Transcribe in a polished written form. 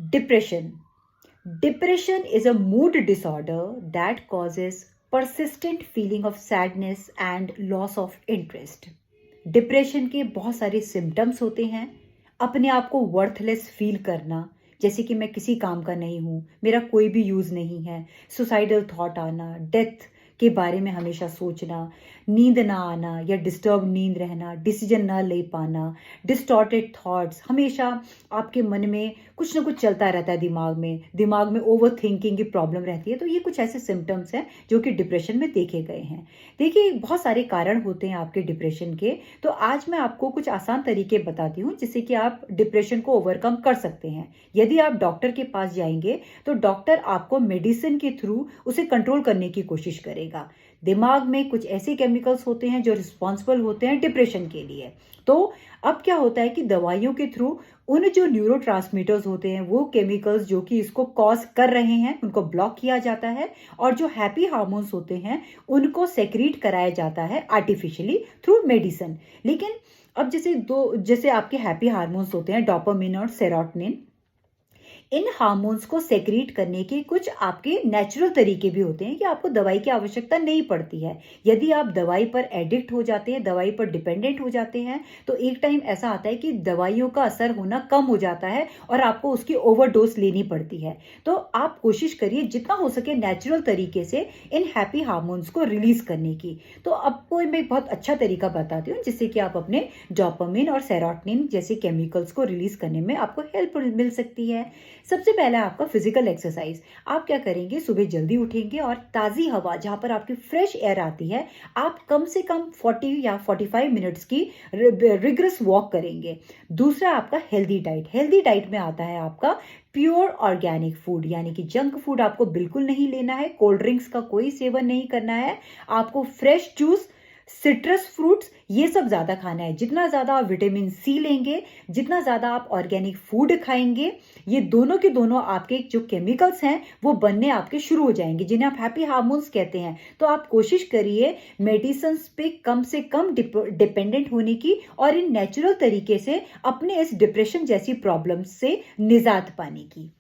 Depression. Depression is a mood disorder that causes persistent feeling of sadness and loss of interest. Depression के बहुत सारे symptoms होते हैं। अपने आप को वर्थलेस फील करना, जैसे कि मैं किसी काम का नहीं हूँ, मेरा कोई भी यूज़ नहीं है, सुसाइडल थॉट आना, डेथ के बारे में हमेशा सोचना, नींद ना आना या डिस्टर्ब नींद रहना, डिसीजन ना ले पाना, डिस्टॉर्टेड थॉट्स, हमेशा आपके मन में कुछ ना कुछ चलता रहता है दिमाग में ओवर थिंकिंग की प्रॉब्लम रहती है। तो ये कुछ ऐसे सिम्टम्स हैं जो कि डिप्रेशन में देखे गए हैं। देखिए, बहुत सारे कारण होते हैं आपके डिप्रेशन के। तो आज मैं आपको कुछ आसान तरीके बताती हूँ जिससे कि आप डिप्रेशन को ओवरकम कर सकते हैं। यदि आप डॉक्टर के पास जाएंगे तो डॉक्टर आपको मेडिसिन के थ्रू उसे कंट्रोल करने की कोशिश करेगा। दिमाग में कुछ ऐसे केमिकल्स होते हैं जो रिस्पॉन्सिबल होते हैं डिप्रेशन के लिए। तो अब क्या होता है कि दवाइयों के थ्रू उन जो न्यूरोट्रांसमीटर्स होते हैं, वो केमिकल्स जो कि इसको कॉज कर रहे हैं, उनको ब्लॉक किया जाता है और जो हैप्पी हार्मोन्स होते हैं उनको सेक्रीट कराया जाता है आर्टिफिशियली थ्रू मेडिसिन। लेकिन अब जैसे आपके हैप्पी हार्मोन्स होते हैं डोपामिन और सेरोटोनिन, इन हार्मोन्स को सेक्रीट करने के कुछ आपके नेचुरल तरीके भी होते हैं कि आपको दवाई की आवश्यकता नहीं पड़ती है। यदि आप दवाई पर एडिक्ट हो जाते हैं, दवाई पर डिपेंडेंट हो जाते हैं, तो एक टाइम ऐसा आता है कि दवाइयों का असर होना कम हो जाता है और आपको उसकी ओवरडोज लेनी पड़ती है। तो आप कोशिश करिए जितना हो सके नेचुरल तरीके से इन हैप्पी हार्मोन्स को रिलीज करने की। तो आपको मैं एक बहुत अच्छा तरीका बताती हूँ जिससे कि आप अपने डोपामिन और सेरोटोनिन जैसे केमिकल्स को रिलीज करने में आपको हेल्प मिल सकती है। सबसे पहला आपका फिजिकल एक्सरसाइज। आप क्या करेंगे, सुबह जल्दी उठेंगे और ताज़ी हवा जहाँ पर आपकी फ्रेश एयर आती है, आप कम से कम 40 या 45 मिनट्स की रिग्रेस वॉक करेंगे। दूसरा आपका हेल्दी डाइट। हेल्दी डाइट में आता है आपका प्योर ऑर्गेनिक फूड, यानी कि जंक फूड आपको बिल्कुल नहीं लेना है, कोल्ड ड्रिंक्स का कोई सेवन नहीं करना है, आपको फ्रेश जूस, सिट्रस फ्रूट्स, ये सब ज़्यादा खाना है। जितना ज़्यादा आप विटामिन सी लेंगे, जितना ज़्यादा आप ऑर्गेनिक फूड खाएंगे, ये दोनों के दोनों आपके जो केमिकल्स हैं वो बनने आपके शुरू हो जाएंगे, जिन्हें आप हैप्पी हार्मोन्स कहते हैं। तो आप कोशिश करिए मेडिसिन पे कम से कम डिपेंडेंट होने की और इन नेचुरल तरीके से अपने इस डिप्रेशन जैसी प्रॉब्लम से निजात पाने की।